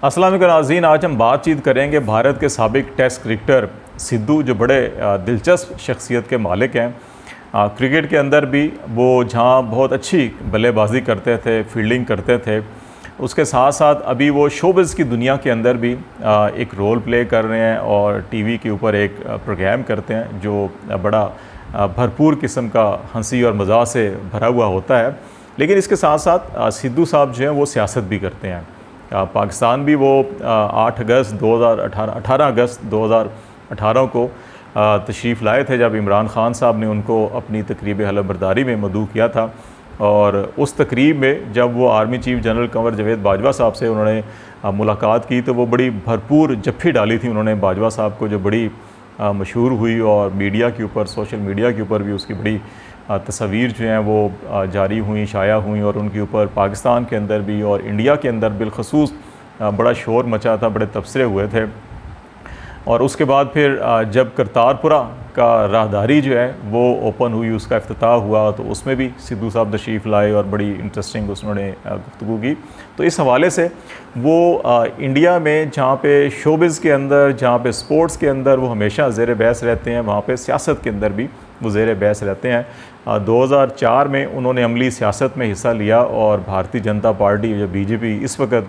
अस्सलाम वालेकुम नाज़रीन, आज हम बातचीत करेंगे भारत के साबिक टेस्ट क्रिकेटर सिद्धू, जो बड़े दिलचस्प शख्सियत के मालिक हैं। क्रिकेट के अंदर भी वो जहाँ बहुत अच्छी बल्लेबाजी करते थे, फील्डिंग करते थे, उसके साथ साथ अभी वो शोबिज़ की दुनिया के अंदर भी एक रोल प्ले कर रहे हैं और टीवी के ऊपर एक प्रोग्राम करते हैं जो बड़ा भरपूर किस्म का हंसी और मज़ाक से भरा हुआ होता है। लेकिन इसके साथ साथ सिद्धू साहब जो हैं वो सियासत भी करते हैं। पाकिस्तान भी वो 8 अगस्त 2018 18 अगस्त 2018 को तशरीफ़ लाए थे, जब इमरान ख़ान साहब ने उनको अपनी तकरीब हलफबरदारी में मदऊ किया था। और उस तकरीब में जब वो army chief general Kanwar Javed Bajwa साहब से उन्होंने मुलाकात की तो वो बड़ी भरपूर जफ्फी डाली थी उन्होंने बाजवा साहब को, जो बड़ी मशहूर हुई और मीडिया के ऊपर, सोशल मीडिया के ऊपर भी उसकी बड़ी तस्वीर जो हैं वो जारी हुई, शाया हुई और उनके ऊपर पाकिस्तान के अंदर भी और इंडिया के अंदर बिलखसूस बड़ा शोर मचा था, बड़े तबसरे हुए थे। और उसके बाद फिर जब करतारपुरा का राहदारी जो है वो ओपन हुई, उसका इफ्तिताह हुआ, तो उसमें भी सिद्धू साहब तशरीफ़ लाए और बड़ी इंटरेस्टिंग उन्होंने गुफ्तगू की। तो इस हवाले से वो इंडिया में जहाँ पे शोबिज़ के अंदर, जहाँ पे स्पोर्ट्स के अंदर वो हमेशा ज़ेर बहस रहते हैं, वहाँ पे सियासत के अंदर भी वो ज़ेर बहस रहते हैं। 2004 में उन्होंने अमली सियासत में हिस्सा लिया और भारतीय जनता पार्टी, जो बीजेपी इस वक्त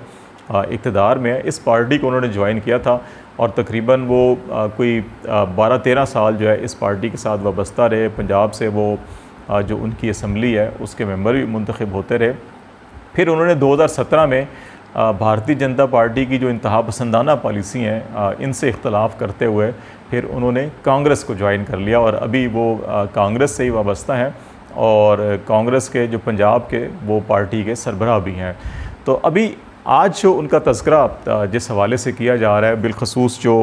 इक़्तिदार में है, इस पार्टी को उन्होंने ज्वाइन किया था और तकरीबन वो कोई 12-13 साल जो है इस पार्टी के साथ वाबस्ता रहे। पंजाब से वो जो उनकी असम्बली है उसके मेंबर भी मुंतखब होते रहे। फिर उन्होंने 2017 में भारतीय जनता पार्टी की जो इंतहा पसंदाना पॉलिसी हैं इनसे इख्तलाफ करते हुए फिर उन्होंने कांग्रेस को ज्वाइन कर लिया और अभी वो कांग्रेस से ही वाबस्ता हैं और कांग्रेस के जो पंजाब के वो पार्टी के सरबराह भी हैं। तो अभी आज जो उनका तज़किरा जिस हवाले से किया जा रहा है, बिलखसूस जो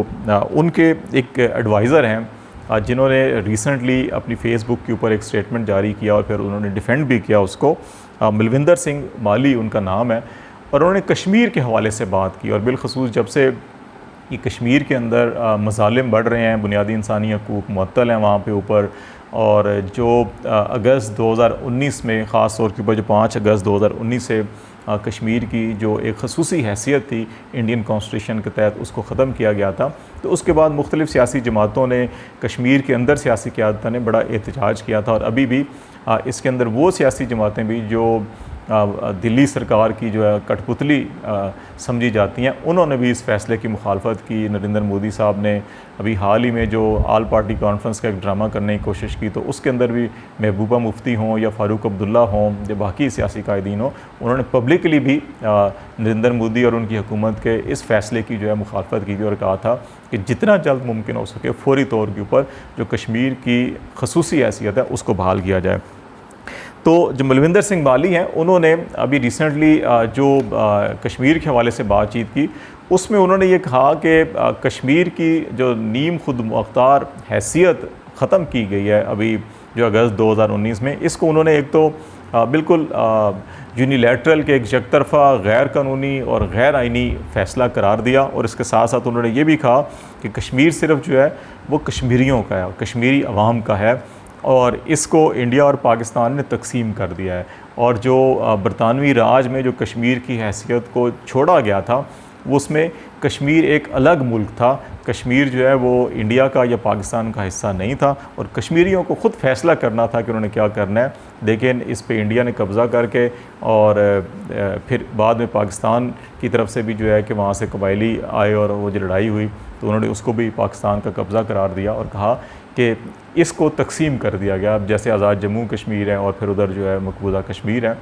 उनके एक एडवाइज़र हैं जिन्होंने रिसेंटली अपनी फ़ेसबुक के ऊपर एक स्टेटमेंट जारी किया और फिर उन्होंने डिफेंड भी किया उसको, मलविंदर सिंह माली उनका नाम है, और उन्होंने कश्मीर के हवाले से बात की। और बिलखसूस जब से ये कश्मीर के अंदर मज़ालिम बढ़ रहे हैं, बुनियादी इंसानी हकूक़ मुअत्तल हैं वहाँ पे ऊपर, और जो अगस्त 2019 में ख़ास तौर के ऊपर जो 5 अगस्त 2019 से कश्मीर की जो एक खसूसी हैसियत थी इंडियन कॉन्स्टिट्यूशन के तहत उसको ख़त्म किया गया था, तो उसके बाद मुख्तलिफ़ सियासी जमातों ने, कश्मीर के अंदर सियासी क़यादत ने बड़ा एहतजाज किया था। और अभी भी इसके अंदर वो सियासी जमातें भी जो दिल्ली सरकार की जो है कठपुतली समझी जाती हैं, उन्होंने भी इस फ़ैसले की मुखालफत की। नरेंद्र मोदी साहब ने अभी हाल ही में जो ऑल पार्टी कॉन्फ्रेंस का एक ड्रामा करने की कोशिश की, तो उसके अंदर भी महबूबा मुफ्ती हों या फ़ारूक अब्दुल्ला हों या बाकी सियासी कायदीन हों, उन्होंने पब्लिकली भी नरेंद्र मोदी और उनकी हुकूमत के इस फ़ैसले की जो है मुखालफत की थी और कहा था कि जितना जल्द मुमकिन हो सके फ़ौरी तौर के ऊपर जो कश्मीर की खसूसी हैसियत है उसको बहाल किया जाए। तो जो मलविंदर सिंह माली हैं उन्होंने अभी रिसेंटली जो कश्मीर के हवाले से बातचीत की, उसमें उन्होंने ये कहा कि कश्मीर की जो नीम खुद मुख्तार हैसियत ख़त्म की गई है अभी जो अगस्त 2019 में, इसको उन्होंने एक तो बिल्कुल यूनिलैटरल के एक यकतरफ़ा गैर कानूनी और गैर आइनी फ़ैसला करार दिया। और इसके साथ साथ उन्होंने ये भी कहा कि कश्मीर सिर्फ जो है वो कश्मीरियों का है, कश्मीरी अवाम का है, और इसको इंडिया और पाकिस्तान ने तकसीम कर दिया है। और जो बरतानवी राज में जो कश्मीर की हैसियत को छोड़ा गया था, वो उसमें कश्मीर एक अलग मुल्क था, कश्मीर जो है वो इंडिया का या पाकिस्तान का हिस्सा नहीं था और कश्मीरियों को ख़ुद फ़ैसला करना था कि उन्होंने क्या करना है। लेकिन इस पे इंडिया ने कब्ज़ा करके और फिर बाद में पाकिस्तान की तरफ से भी जो है कि वहाँ से कबायली आए और वो जो लड़ाई हुई तो उन्होंने उसको भी पाकिस्तान का कब्ज़ा करार दिया और कहा कि इसको तकसीम कर दिया गया, जैसे आज़ाद जम्मू कश्मीर है और फिर उधर जो है मकबूजा कश्मीर है।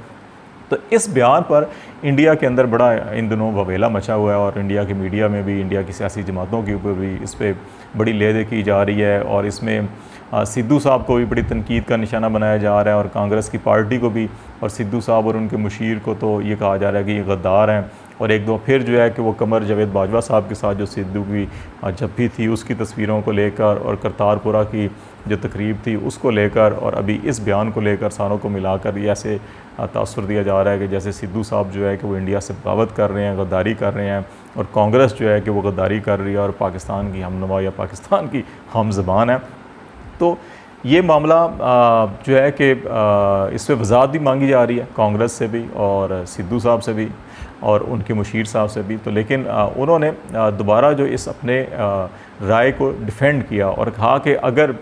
तो इस बयान पर इंडिया के अंदर बड़ा इन दिनों ववेला मचा हुआ है और इंडिया के मीडिया में भी, इंडिया की सियासी जमातों के ऊपर भी इस पर बड़ी लेदे की जा रही है और इसमें सिद्धू साहब को भी बड़ी तनकीद का निशाना बनाया जा रहा है और कांग्रेस की पार्टी को भी, और सिद्धू साहब और उनके मुशीर को तो ये कहा जा रहा है कि ये गद्दार हैं। और एक दो फिर जो है कि वो कमर जावेद बाजवा साहब के साथ जो सिद्धू की जब भी थी उसकी तस्वीरों को लेकर और करतारपुरा की जो तकरीब थी उसको लेकर और अभी इस बयान को लेकर सारों को मिलाकर ये ऐसे तासुर दिया जा रहा है कि जैसे सिद्धू साहब जो है कि वो इंडिया से बगावत कर रहे हैं, गद्दारी कर रहे हैं, और कांग्रेस जो है कि वो गद्दारी कर रही है और पाकिस्तान की हमनुमा या पाकिस्तान की हम ज़बान है। तो ये मामला जो है कि इस पर वजाहत भी मांगी जा रही है कांग्रेस से भी और सिद्धू साहब से भी। और उनके मुशीर साहब से भी। तो लेकिन उन्होंने दोबारा जो इस अपने राय को डिफेंड किया और कहा कि अगर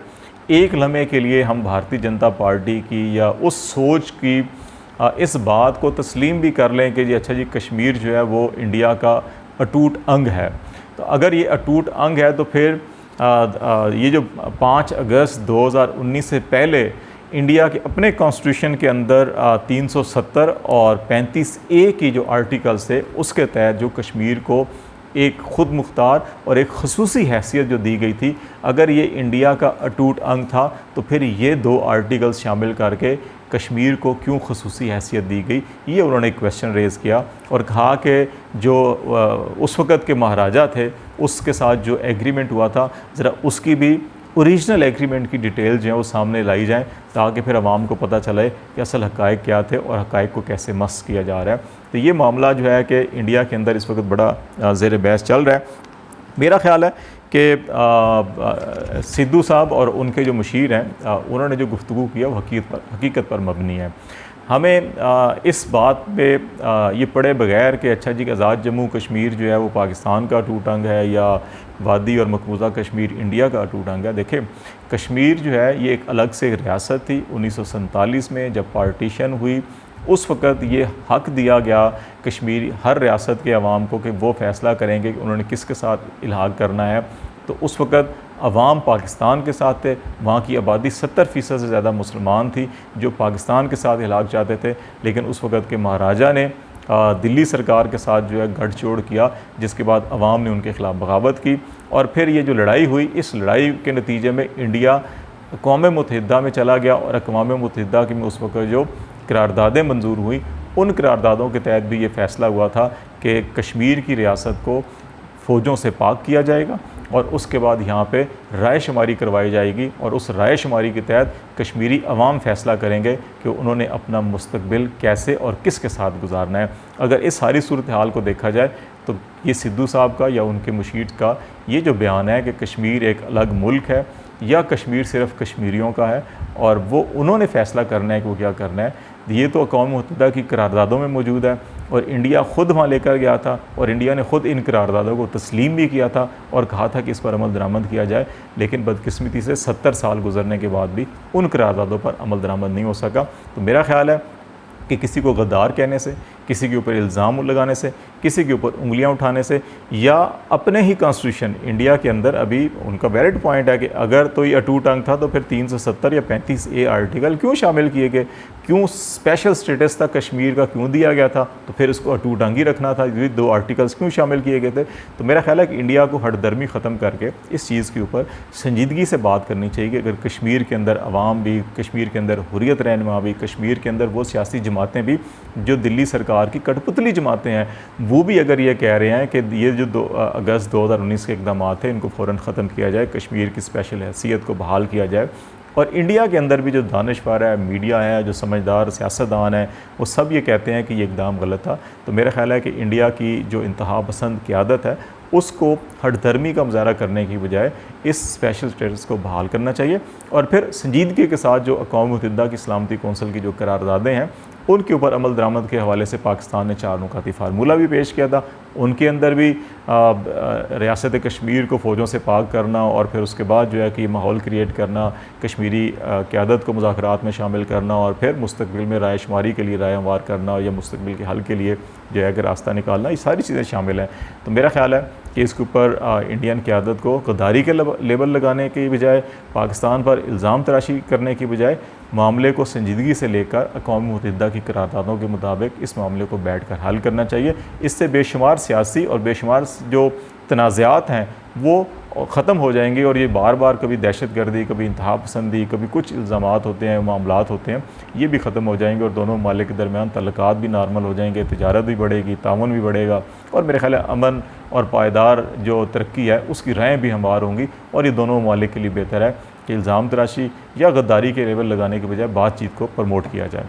एक लम्हे के लिए हम भारतीय जनता पार्टी की या उस सोच की इस बात को तस्लीम भी कर लें कि जी अच्छा जी कश्मीर जो है वो इंडिया का अटूट अंग है, तो अगर ये अटूट अंग है तो फिर ये जो 5 अगस्त 2019 से पहले इंडिया के अपने कॉन्स्टिट्यूशन के अंदर 370 और 35A की जो आर्टिकल्स थे उसके तहत जो कश्मीर को एक ख़ुद मुख्तार और एक खसूसी हैसियत जो दी गई थी, अगर ये इंडिया का अटूट अंग था तो फिर ये 2 आर्टिकल्स शामिल करके कश्मीर को क्यों खसूसी हैसियत दी गई, ये उन्होंने क्वेश्चन रेज़ किया और कहा कि जो उस वक़्त के महाराजा थे उसके साथ जो एग्रीमेंट हुआ था ज़रा उसकी भी ओरिजिनल एग्रीमेंट की डिटेल जो है वो सामने लाई जाएँ ताकि फिर आवाम को पता चले कि असल हक़ाइक़ क्या थे और हक़ाइक़ को कैसे मस्क किया जा रहा है। तो ये मामला जो है कि इंडिया के अंदर इस वक्त बड़ा ज़ेर बहस चल रहा है। मेरा ख़्याल है कि सिद्धू साहब और उनके जो मुशीर हैं उन्होंने जो गुफ्तगू किया वो हकीकत पर मबनी है। हमें इस बात पे ये पढ़े बगैर कि अच्छा जी आज़ाद जम्मू कश्मीर जो है वो पाकिस्तान का अटूट अंग है या वादी और मकबूजा कश्मीर इंडिया का अटूट अंग है। देखिए कश्मीर जो है ये एक अलग से रियासत थी। 1947 में जब पार्टीशन हुई उस वक़्त ये हक़ दिया गया कश्मीर हर रियासत के अवाम को कि वो फ़ैसला करेंगे कि उन्होंने किसके साथ इल्हाक़ करना है। तो उस वक़्त अवाम पाकिस्तान के साथ थे, वहाँ की आबादी 70% से ज़्यादा मुसलमान थी जो पाकिस्तान के साथ इल्हाक़ चाहते थे। लेकिन उस वक़्त के महाराजा ने दिल्ली सरकार के साथ जो है गठजोड़ किया, जिसके बाद अवाम ने उनके ख़िलाफ़ बगावत की और फिर ये जो लड़ाई हुई, इस लड़ाई के नतीजे में इंडिया अक़वाम मुत्तहिदा में चला गया और अक़वाम मुत्तहिदा की में उस वक़्त जो करारदादें मंजूर हुई उन करारदादों के तहत भी ये फ़ैसला हुआ था कि कश्मीर की रियासत को फ़ौजों से पाक किया जाएगा और उसके बाद यहाँ पे राय शुमारी करवाई जाएगी और उस राय शुमारी के तहत कश्मीरी अवाम फ़ैसला करेंगे कि उन्होंने अपना मुस्तकबिल कैसे और किसके साथ गुजारना है। अगर इस सारी सूरत हाल को देखा जाए तो ये सिद्धू साहब का या उनके मुशीर का ये जो बयान है कि कश्मीर एक अलग मुल्क है या कश्मीर सिर्फ़ कश्मीरियों का है और वो उन्होंने फ़ैसला करना है कि वो क्या करना है, ये तो अक़वाम मुत्तहिदा की करारदादों में मौजूद है और इंडिया ख़ुद वहाँ लेकर गया था और इंडिया ने ख़ुद इन करारदादों को तस्लीम भी किया था और कहा था कि इस पर अमल दरामद किया जाए। लेकिन बदकिस्मती से 70 साल गुजरने के बाद भी उन करारदादों पर अमल दरामद नहीं हो सका। तो मेरा ख़्याल है कि किसी को गद्दार कहने से, किसी के ऊपर इल्ज़ाम लगाने से, किसी के ऊपर उंगलियां उठाने से या अपने ही कॉन्स्टिट्यूशन इंडिया के अंदर अभी उनका वैलिड पॉइंट है कि अगर तो ये अटूट अंग था तो फिर 370 या 35A आर्टिकल क्यों शामिल किए गए, क्यों स्पेशल स्टेटस था कश्मीर का क्यों दिया गया था, तो फिर इसको अटूट अंग ही रखना था, ये 2 आर्टिकल्स क्यों शामिल किए गए थे। तो मेरा ख्याल है कि इंडिया को हठधर्मी ख़त्म करके इस चीज़ के ऊपर संजीदगी से बात करनी चाहिए कि अगर कश्मीर के अंदर अवाम भी, कश्मीर के अंदर हुर्रियत रहनुमा भी, कश्मीर के अंदर वो सियासी जमातें भी जो दिल्ली सरकार की कठपुतली जमातें हैं वो भी अगर ये कह रहे हैं कि ये जो 2 अगस्त 2019 के इक़दाम थे इनको फ़ौरन ख़त्म किया जाए, कश्मीर की स्पेशल हैसियत को बहाल किया जाए और इंडिया के अंदर भी जो दानिशवर है, मीडिया है, जो समझदार सियासतदान है, वो सब ये कहते हैं कि ये इक़दाम गलत था। तो मेरा ख़्याल है कि इंडिया की जो इंतहा पसंद क़यादत है उसको हठधर्मी का मुज़ाहरा करने की बजाय इस स्पेशल स्टेटस को बहाल करना चाहिए और फिर संजीदगी के साथ जो अक़वाम मुत्तहिदा की सलामती कौंसिल की जो करारदादें हैं उनके ऊपर अमल दरामद के हवाले से पाकिस्तान ने 4 नुकाती फार्मूला भी पेश किया था। उनके अंदर भी रियासत कश्मीर को फ़ौजों से पाक करना और फिर उसके बाद जो है कि माहौल क्रिएट करना, कश्मीरी क़यादत को मुज़ाकरात में शामिल करना और फिर मुस्तकबिल में राय शुमारी के लिए राय हमवार करना या मुस्तकबिल के हल के लिए जो है कि रास्ता निकालना, ये सारी चीज़ें शामिल हैं। तो मेरा ख़्याल है कि इसके ऊपर इंडियन क़यादत को गद्दारी के लेबल लगाने की बजाय, पाकिस्तान पर इल्ज़ाम तराशी करने की बजाय मामले को संजीदगी से लेकर अक़वाम मुत्तहिदा की करारदादों के मुताबिक इस मामले को बैठ कर हल करना चाहिए। इससे बेशुमार सियासी और बेशुमार जो तनाज़ात हैं वो ख़त्म हो जाएंगे और ये बार बार कभी दहशतगर्दी, कभी इंतहा पसंदी, कभी कुछ इल्ज़ामात होते हैं, मामलात होते हैं, ये भी ख़त्म हो जाएंगे और दोनों ममालिक के दरमियान तल्लुकात भी नॉर्मल हो जाएंगे, तिजारत भी बढ़ेगी, ताउन भी बढ़ेगा और मेरे ख्याल है अमन और पायदार जो तरक्की है उसकी राहें भी हमवार होंगी और ये दोनों ममालिक के लिए बेहतर है कि इल्ज़ाम तराशी या गद्दारी के लेबल लगाने के बजाय बातचीत को प्रमोट किया जाए।